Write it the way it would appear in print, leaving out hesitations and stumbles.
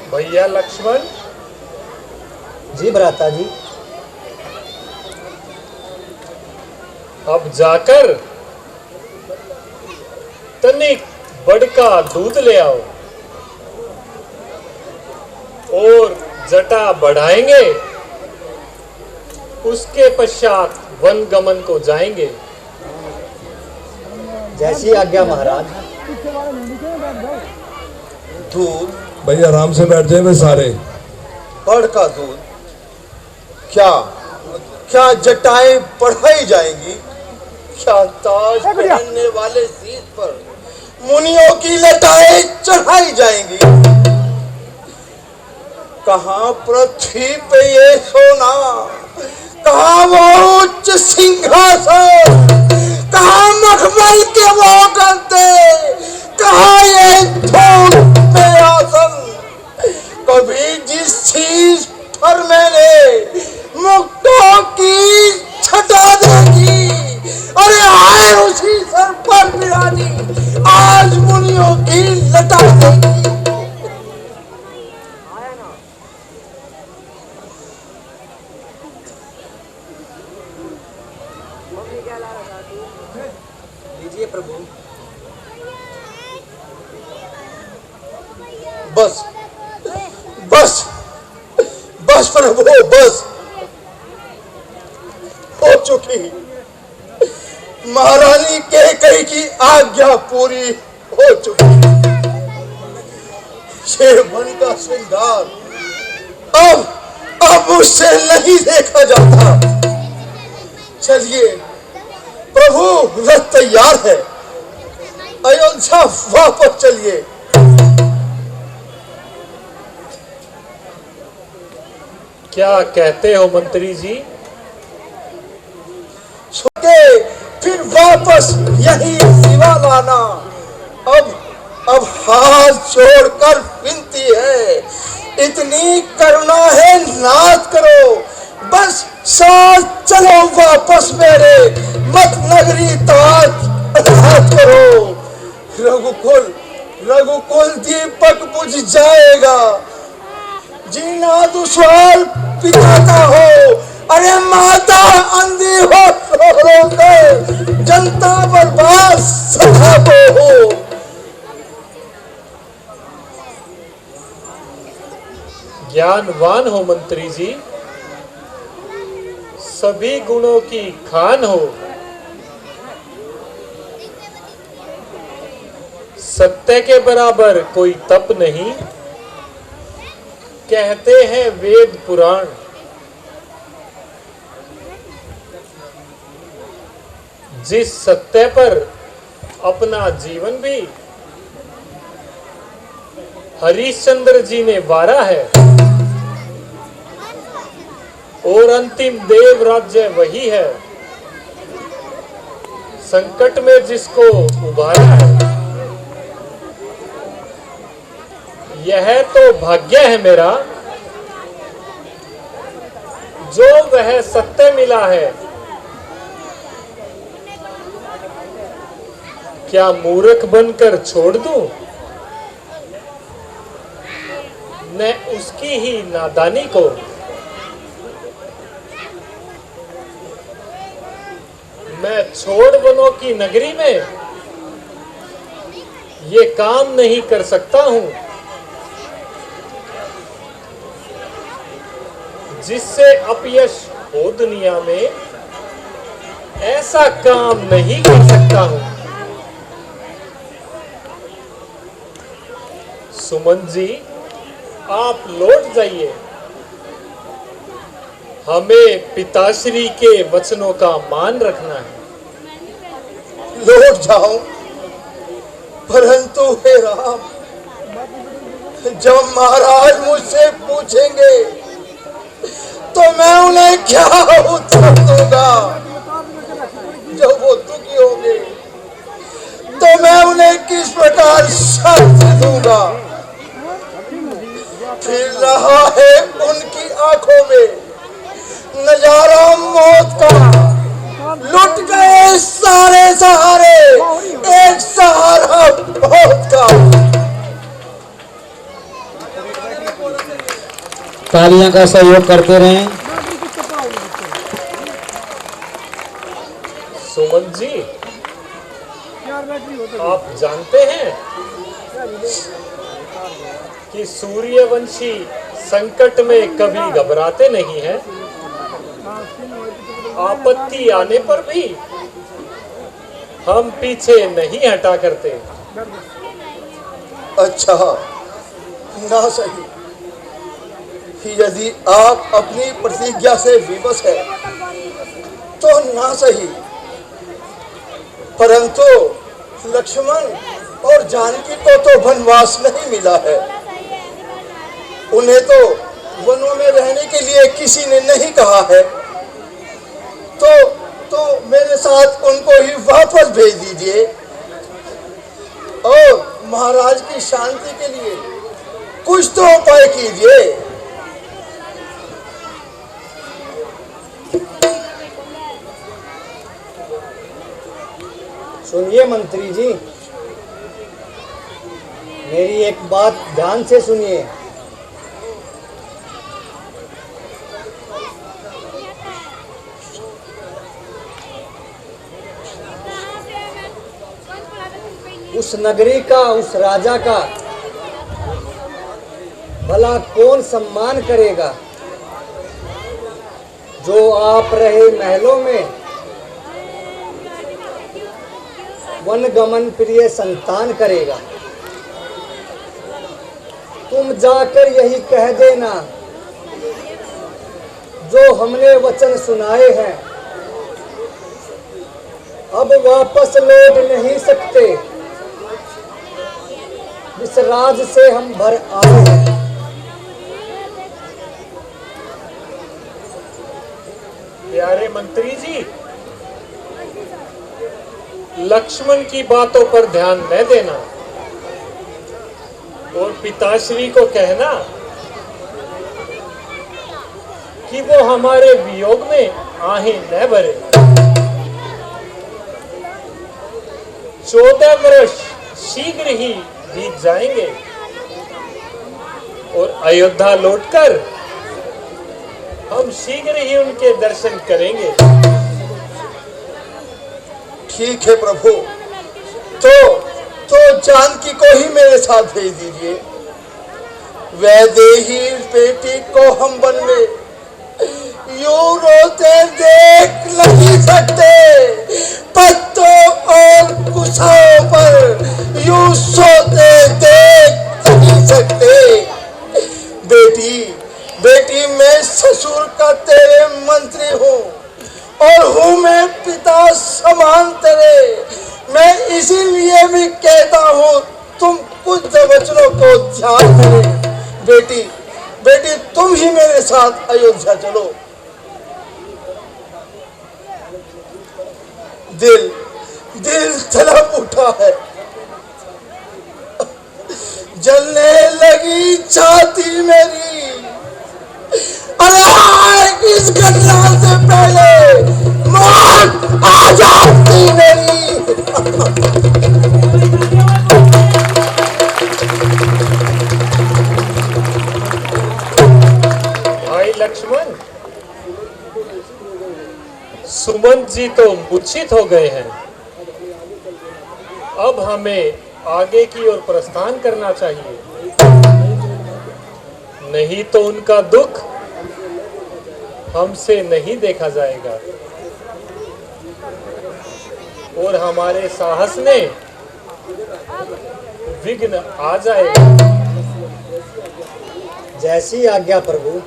भैया लक्ष्मण। जी भ्राता जी। अब जाकर तनिक बड़का दूध ले आओ और जटा बढ़ाएंगे, उसके पश्चात वन गमन को जाएंगे। जैसी आज्ञा महाराज। दूध भैया आराम से बैठ जाए वे सारे। बढ़ का दूध, क्या क्या जटाएं बढ़ाई जाएंगी? क्या ताज पहनने वाले शीश पर मुनियों की लताएं चढ़ाई जाएंगी? कहाँ पृथ्वी पे ये सोना, कहाँ वो उच्च सिंहासन, कहाँ मखमल के वो गद्दे, कहाँ ये धूल पे आसन? कभी जिस चीज पर मैंने मुक्तों की छटा देखी, अरे आए उसी सर पर बिरानी आज मुनियों की लटा देखी। लीजिए प्रभु। बस बस बस प्रभु, बस हो चुकी। महारानी कैकेयी की आज्ञा पूरी हो चुकी। ये वन का श्रृंगार अब मुझसे नहीं देखा जाता। चलिए प्रभु, रथ तैयार है, अयोध्या वापस चलिए। क्या कहते हो मंत्री जी? छोटे फिर वापस यही सिवा लाना। अब हाथ जोड़कर विनती है, इतनी करुणा है नाथ करो, बस साथ चलो वापस मेरे, मत नगरी ताज रात करो। रघुकुल दीपक बुझ जाएगा, जीना दुश्वार पिता का हो, अरे माता अंधी हो रो कर, जनता बर्बाद सदा हो। ज्ञानवान हो मंत्री जी, सभी गुणों की खान हो, सत्य के बराबर कोई तप नहीं, कहते हैं वेद पुराण। जिस सत्य पर अपना जीवन भी हरिश्चंद्र जी ने वारा है, और अंतिम देव राज्य वही है, संकट में जिसको उबारा है। यह तो भाग्य है मेरा, जो वह सत्य मिला है। क्या मूर्ख बनकर छोड़ दूं? मैं उसकी ही नादानी को। मैं छोड़ वनों की नगरी में ये काम नहीं कर सकता हूं, जिससे अपयश हो दुनिया में, ऐसा काम नहीं कर सकता हूं। सुमन जी, आप लौट जाइए, हमें पिताश्री के वचनों का मान रखना है। लौट जाऊं, परंतु हे राम, जब महाराज मुझसे पूछेंगे तो मैं उन्हें क्या उत्तर दूंगा? जब वो दुखी होंगे तो मैं उन्हें किस प्रकार शांति दूंगा? फिर रहा है उनकी आंखों में नजारा मौत का, लुट गए सारे सहारे, एक सहारा मौत का। तालियां का सहयोग करते रहें। सुमन जी, आप जानते हैं कि सूर्यवंशी संकट में कभी घबराते नहीं हैं। आपत्ति आने पर भी हम पीछे नहीं हटा करते। अच्छा, ना सही। यदि आप अपनी प्रतिज्ञा से विवश है तो ना सही, परंतु लक्ष्मण और जानकी को तो वनवास नहीं मिला है। उन्हें तो वनों में रहने के लिए किसी ने नहीं कहा है। तो मेरे साथ उनको ही वापस भेज दीजिए और महाराज की शांति के लिए कुछ तो उपाय कीजिए। सुनिए मंत्री जी, मेरी एक बात ध्यान से सुनिए। उस नगरी का, उस राजा का भला कौन सम्मान करेगा जो आप रहे महलों में वनगमन प्रिय संतान करेगा। तुम जाकर यही कह देना जो हमने वचन सुनाए हैं अब वापस लौट नहीं सकते। इस राज से हम भर आए हैं। प्यारे मंत्री जी, लक्ष्मण की बातों पर ध्यान न देना और पिताश्री को कहना कि वो हमारे वियोग में आहें न भरे। 14 वर्ष शीघ्र ही बीत जाएंगे और अयोध्या लौटकर हम शीघ्र ही उनके दर्शन करेंगे। ठीक है प्रभु, तो जानकी को ही मेरे साथ भेज दीजिए। वैदेही बेटी को हम वन में यूं रोते देख नहीं सकते। पत्तों और कुशाओं पर यूं सोते देख नहीं सकते। बेटी मैं ससुर का तेरे मंत्री हूँ और हूँ मैं पिता समान तेरे। मैं इसीलिए भी कहता हूँ तुम कुछ वचनों को ध्यान करें। बेटी तुम ही मेरे साथ अयोध्या चलो। दिल तड़प उठा है, जलने लगी छाती मेरी। अरे इस घटना से पहले मौत आ जाती मेरी। भाई लक्ष्मण, सुमंत जी तो मूर्छित हो गए हैं। अब हमें आगे की ओर प्रस्थान करना चाहिए, नहीं तो उनका दुख हमसे नहीं देखा जाएगा और हमारे साहस में विघ्न आ जाएगा। जैसी आज्ञा प्रभु।